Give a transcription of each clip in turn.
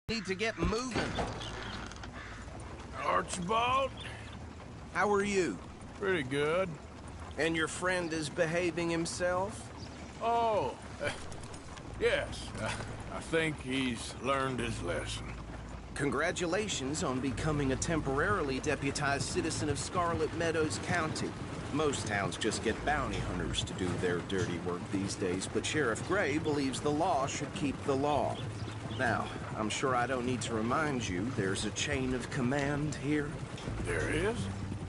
Need to get moving. Archibald? How are you? Pretty good. And your friend is behaving himself? Oh, yes. I think he's learned his lesson. Congratulations on becoming a temporarily deputized citizen of Scarlet Meadows County. Most towns just get bounty hunters to do their dirty work these days, but Sheriff Gray believes the law should keep the law. Now, I'm sure I don't need to remind you there's a chain of command here. There is?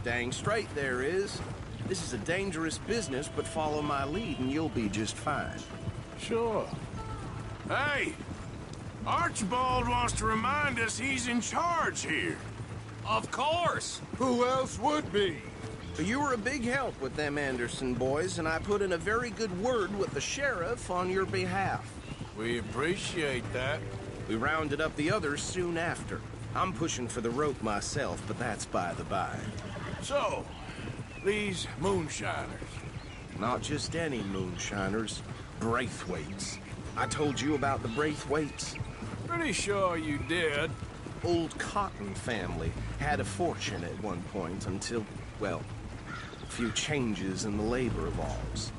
Dang straight there is. This is a dangerous business, but follow my lead and you'll be just fine. Sure. Hey! Archibald wants to remind us he's in charge here. Of course! Who else would be? You were a big help with them Anderson boys, and I put in a very good word with the sheriff on your behalf. We appreciate that. We rounded up the others soon after. I'm pushing for the rope myself, but that's by the by. So, these moonshiners. Not just any moonshiners, Braithwaites. I told you about the Braithwaites? Pretty sure you did. Old Cotton family had a fortune at one point until, well, a few changes in the labor laws.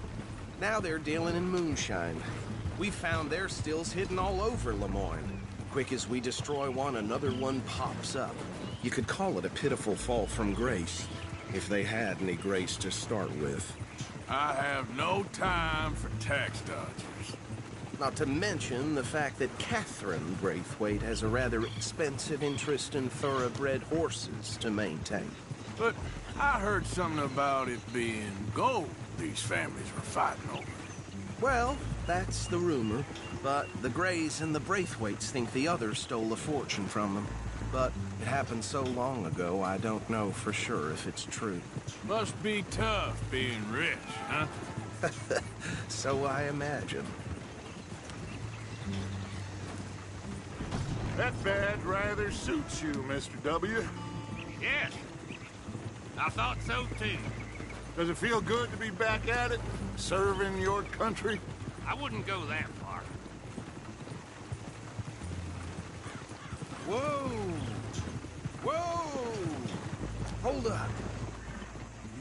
Now they're dealing in moonshine. We found their stills hidden all over Lemoyne. Quick as we destroy one, another one pops up. You could call it a pitiful fall from grace, if they had any grace to start with. I have no time for tax dodgers. Not to mention the fact that Catherine Braithwaite has a rather expensive interest in thoroughbred horses to maintain. But I heard something about it being gold these families were fighting over. Well, that's the rumor. But the Grays and the Braithwaites think the others stole a fortune from them. But it happened so long ago, I don't know for sure if it's true. Must be tough being rich, huh? So I imagine. That badge rather suits you, Mr. W. Yes. I thought so too. Does it feel good to be back at it, serving your country? I wouldn't go that far. Whoa! Whoa! Hold up.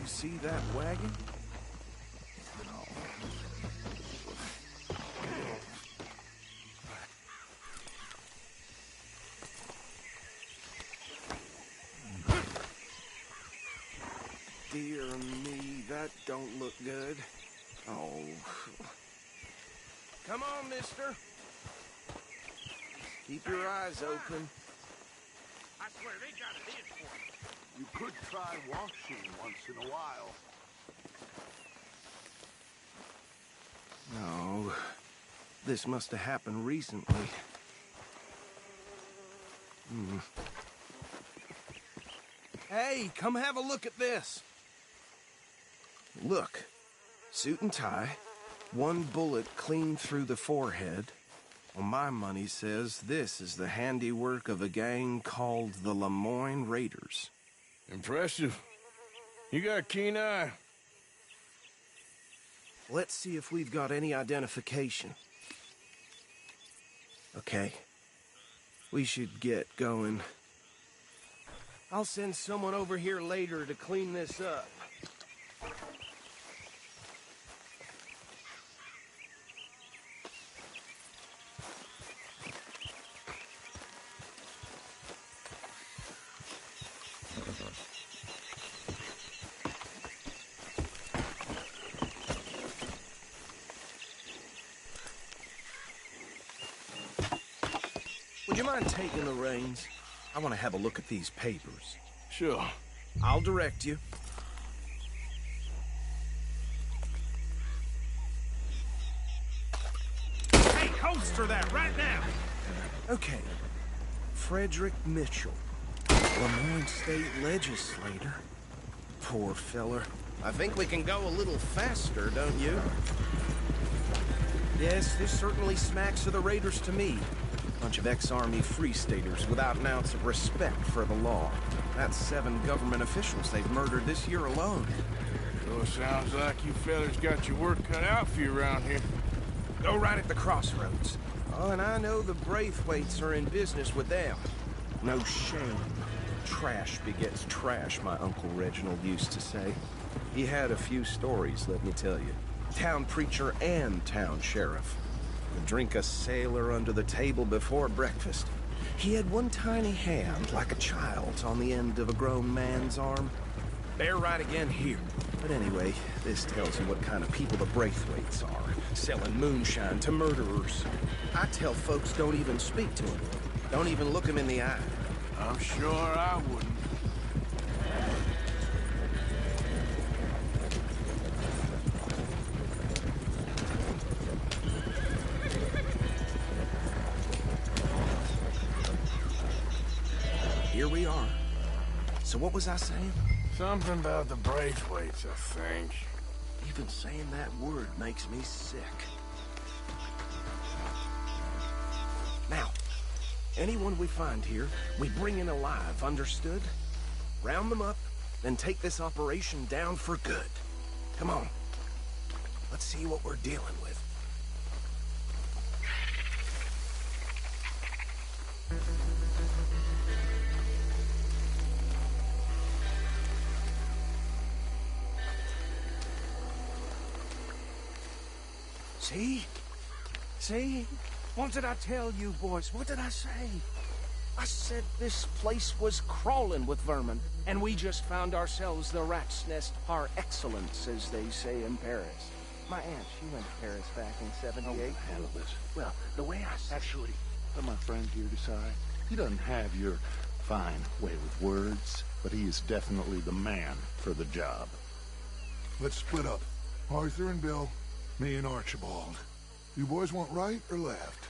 You see that wagon? Dear me, that don't look good. Oh. Come on, mister. Keep your eyes open. I swear they got it in for me. You could try washing once in a while. No. This must have happened recently. Hey, come have a look at this. Look. Suit and tie. One bullet clean through the forehead. Well, my money says this is the handiwork of a gang called the Lemoyne Raiders. Impressive. You got a keen eye. Let's see if we've got any identification. Okay. We should get going. I'll send someone over here later to clean this up. Would you mind taking the reins? I want to have a look at these papers. Sure. I'll direct you. Hey, holster that right now! Okay. Frederick Mitchell, Lemoyne State Legislator. Poor feller. I think we can go a little faster, don't you? Yes, this certainly smacks of the Raiders to me. Bunch of ex-Army Free Staters without an ounce of respect for the law. That's 7 government officials they've murdered this year alone. So it sounds like you fellas got your work cut out for you around here. Go right at the crossroads. Oh, and I know the Braithwaites are in business with them. No shame. Trash begets trash, my Uncle Reginald used to say. He had a few stories, let me tell you. Town preacher and town sheriff. Would drink a sailor under the table before breakfast. He had one tiny hand, like a child's, on the end of a grown man's arm. They're right again here. But anyway, this tells you what kind of people the Braithwaites are, selling moonshine to murderers. I tell folks don't even speak to them. Don't even look them in the eye. I'm sure I wouldn't. Here we are. So what was I saying? Something about the Braithwaites, I think. Even saying that word makes me sick. Now, anyone we find here, we bring in alive, understood? Round them up, then take this operation down for good. Come on. Let's see what we're dealing with. See? See? What did I tell you, boys? What did I say? I said this place was crawling with vermin, and we just found ourselves the rat's nest par excellence, as they say in Paris. My aunt, she went to Paris back in '78. Handle this. Well, the way I said... Actually, let my friend here decide. He doesn't have your fine way with words, but he is definitely the man for the job. Let's split up. Arthur and Bill, me and Archibald. You boys want right or left?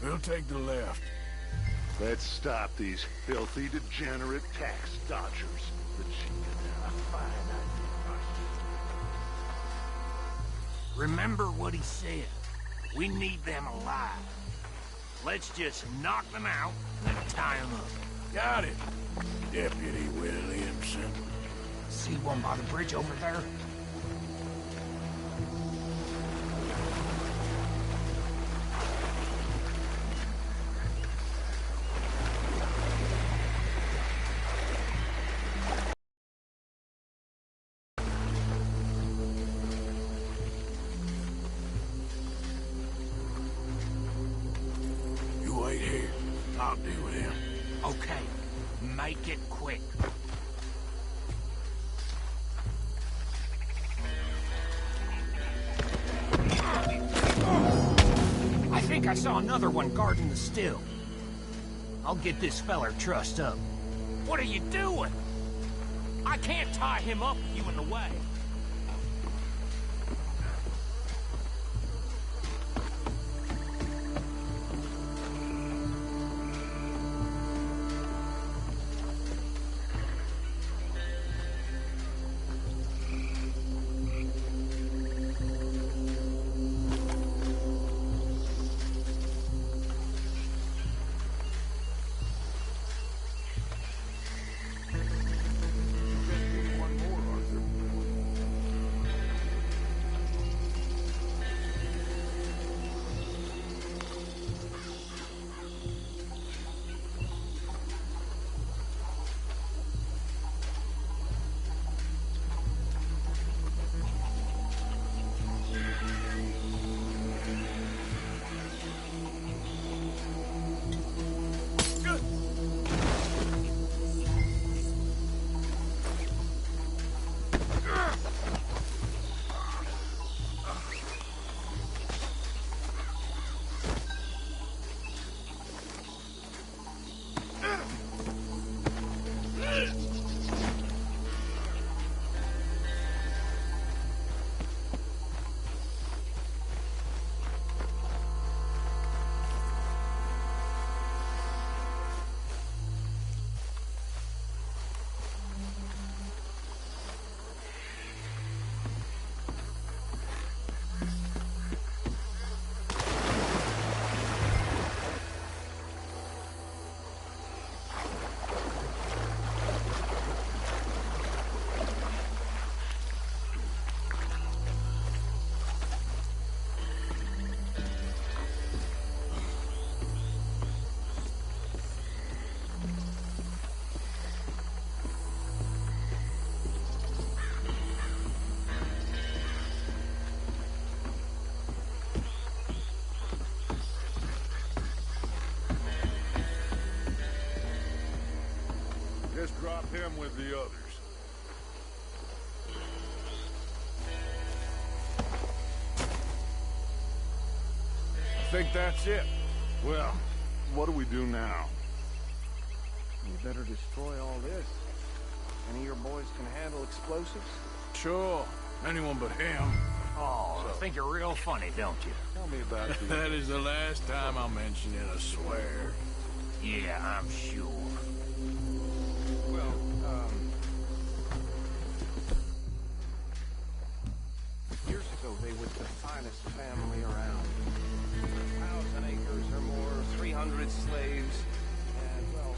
We'll take the left. Let's stop these filthy, degenerate tax dodgers. The chicken, a fine idea. Remember what he said. We need them alive. Let's just knock them out and tie them up. Got it, Deputy Williamson. See one by the bridge over there? You wait here. I'll deal with him. Okay, make it quick. I think I saw another one guarding the still. I'll get this feller trussed up. What are you doing? I can't tie him up with you in the way. am with the others. I think that's it. Well, what do we do now? You better destroy all this. Any of your boys can handle explosives? Sure. Anyone but him. Oh, I think you're real funny, don't you? Tell me about the... That is the last time I'll mention it, I swear. Yeah, I'm sure. Well, years ago they was the finest family around. 1,000 acres or more, 300 slaves, and well...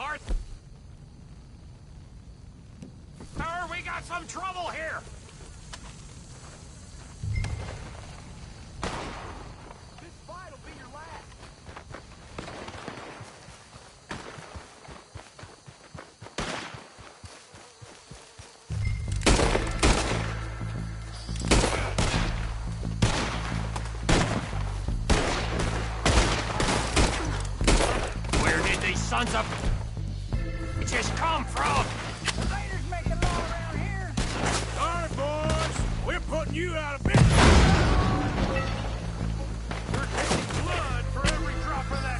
Arthur, we got some trouble here! This fight will be your last. Where did these sons of bitches come from? All right, boys. We're putting you out of business. We're taking blood for every drop of that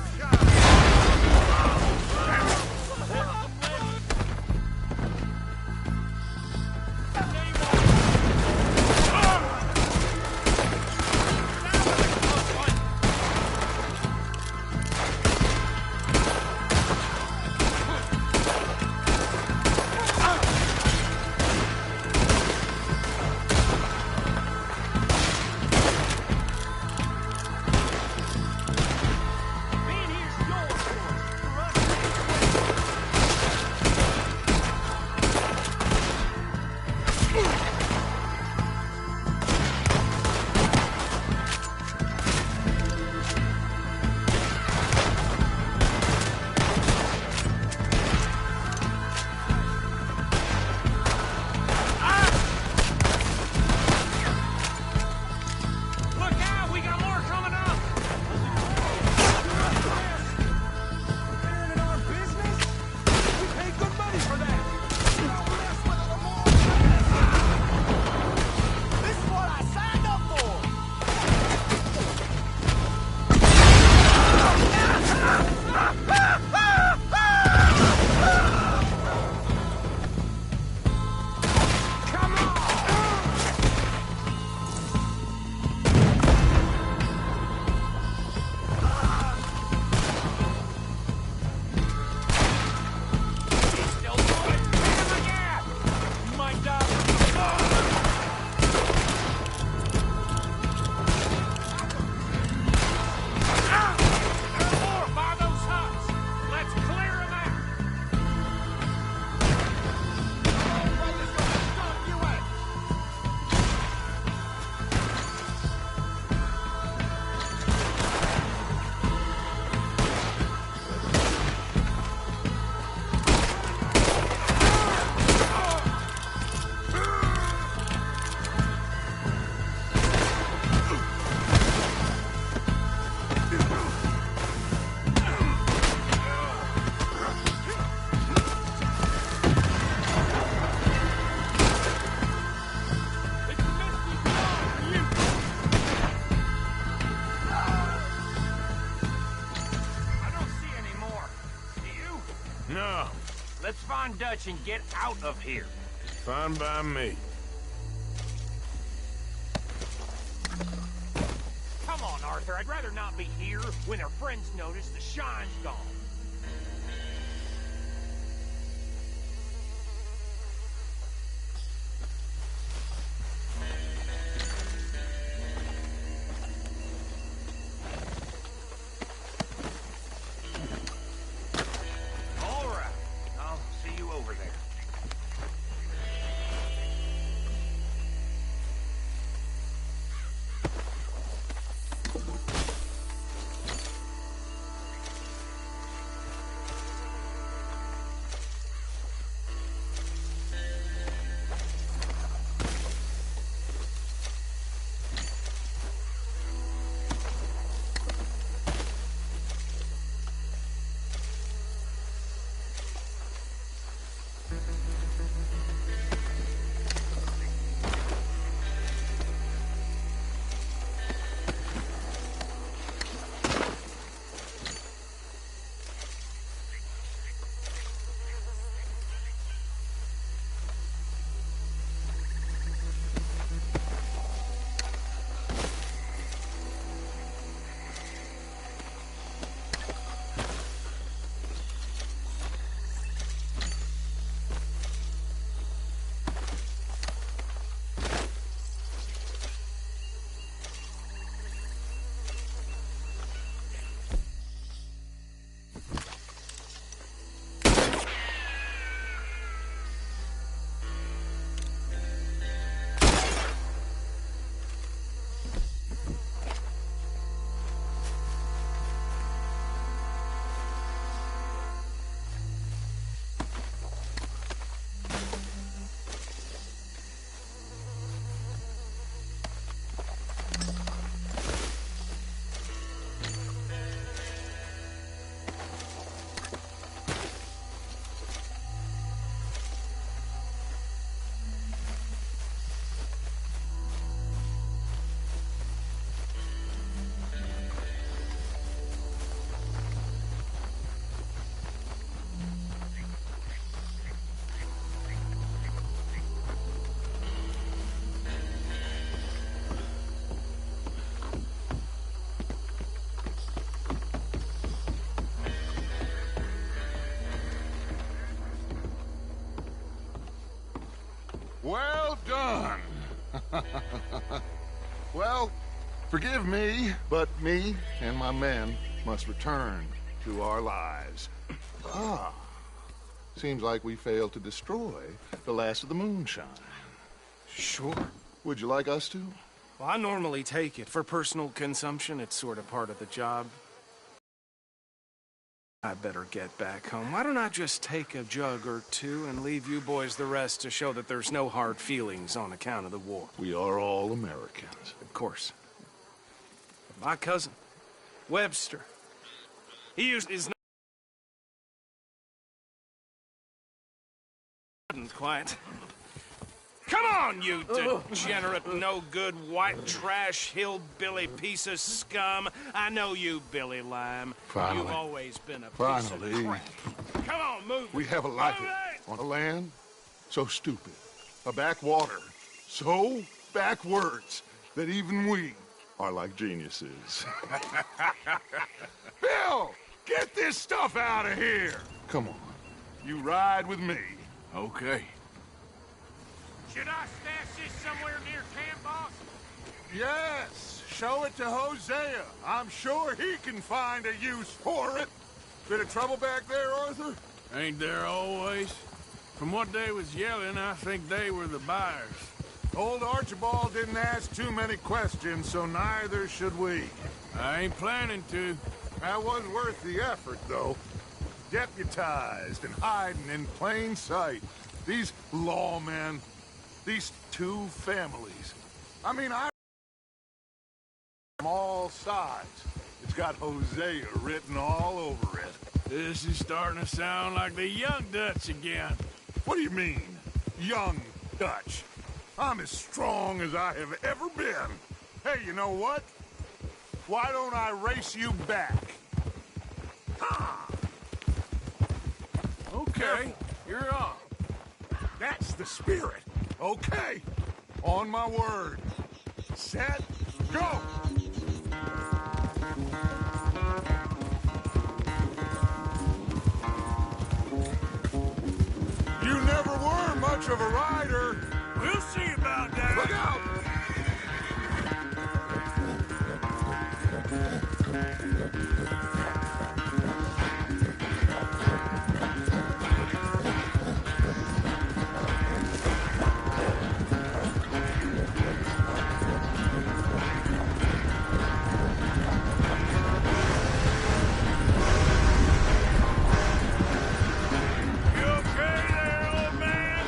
No. Let's find Dutch and get out of here. Fine by me. Come on, Arthur. I'd rather not be here when our friends notice the shine's gone. All right. I'll see you over there. done. Well, forgive me, but me and my men must return to our lives. Ah, seems like we failed to destroy the last of the moonshine. Sure. Would you like us to? Well, I normally take it. For personal consumption, it's sort of part of the job. I better get back home. Why don't I just take a jug or two and leave you boys the rest to show that there's no hard feelings on account of the war? We are all Americans. Of course. My cousin, Webster, he is not quite. Come on, you degenerate, no-good, white trash, hillbilly piece of scum. I know you, Billy Lime. Finally. You've always been a piece of crap. Come on, move. We have a life Move it! on a land so stupid, a backwater so backwards that even we are like geniuses. Bill, get this stuff out of here. Come on, you ride with me. Okay. Should I stash this somewhere near camp, boss? Yes, show it to Hosea. I'm sure he can find a use for it. Bit of trouble back there, Arthur? Ain't there always? From what they was yelling, I think they were the buyers. Old Archibald didn't ask too many questions, so neither should we. I ain't planning to. That was worth the effort, though. Deputized and hiding in plain sight. These lawmen, these two families. I mean, from all sides. It's got Hosea written all over it. This is starting to sound like the Young Dutch again. What do you mean, young Dutch? I'm as strong as I have ever been. Hey, you know what? Why don't I race you back? Ha! Okay, you're on. That's the spirit. Okay. On my word. Set, go! You never were much of a rider. We'll see about that. Look out! You okay there, old man?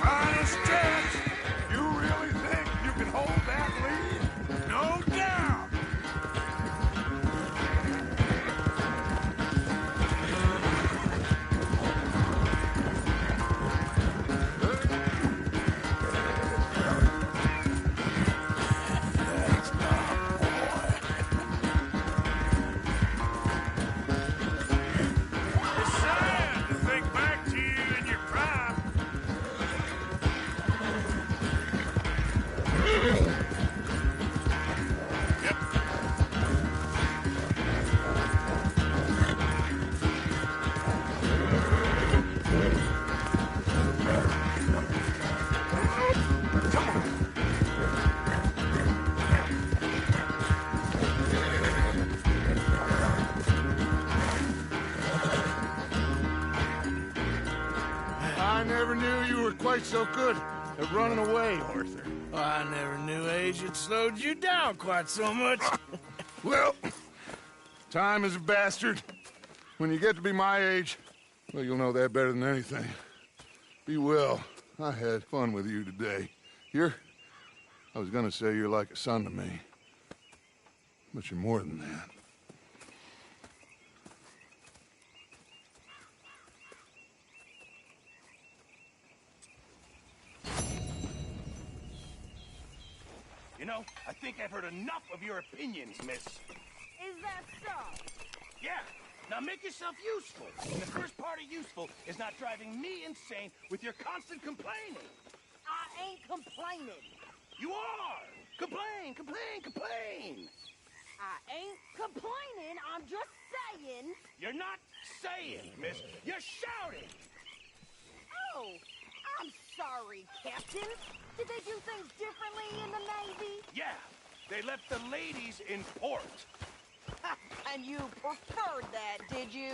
Final stretch. You really think you can hold that lead? No doubt. It's sad to think back to you in your prime. Yep. I never knew you were quite so good at running away, Arthur. I never knew age had slowed you down quite so much. Well, time is a bastard. When you get to be my age, well, you'll know that better than anything. Be well. I had fun with you today. I was gonna say you're like a son to me. But you're more than that. You know, I think I've heard enough of your opinions, miss. Is that so? Yeah. Now make yourself useful. And the first part of useful is not driving me insane with your constant complaining. I ain't complaining. You are! Complain, complain, complain! I ain't complaining. I'm just saying. You're not saying, miss. You're shouting! Oh, I'm sorry, Captain. Did they do things differently in the Navy? Yeah, they left the ladies in port. And you preferred that, did you?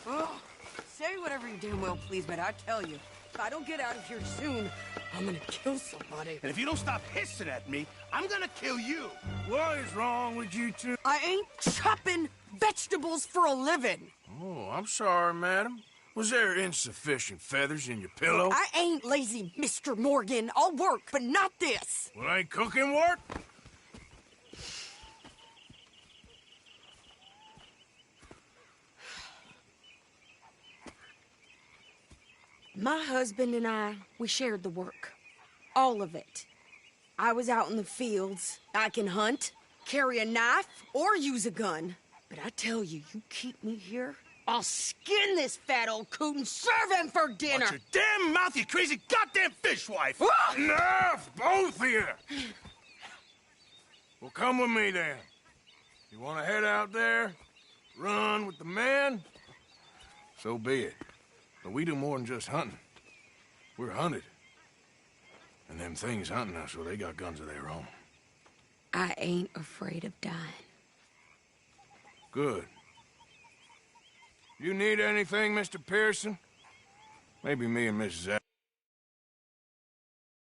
Oh, say whatever you damn well please, but I tell you, if I don't get out of here soon, I'm gonna kill somebody. And if you don't stop hissing at me, I'm gonna kill you. What is wrong with you two? I ain't chopping vegetables for a living. Oh, I'm sorry, madam. Was there insufficient feathers in your pillow? I ain't lazy, Mr. Morgan. I'll work, but not this. Well, ain't cooking work? My husband and I, we shared the work. All of it. I was out in the fields. I can hunt, carry a knife, or use a gun. But I tell you, you keep me here, I'll skin this fat old coot and serve him for dinner. Watch your damn mouth, you crazy goddamn fishwife! Ah! Enough, both of you! Well, come with me then. You want to head out there, run with the men? So be it. But we do more than just hunting. We're hunted. And them things hunting us, well, they got guns of their own. I ain't afraid of dying. Good. You need anything, Mr. Pearson? Maybe me and Mrs.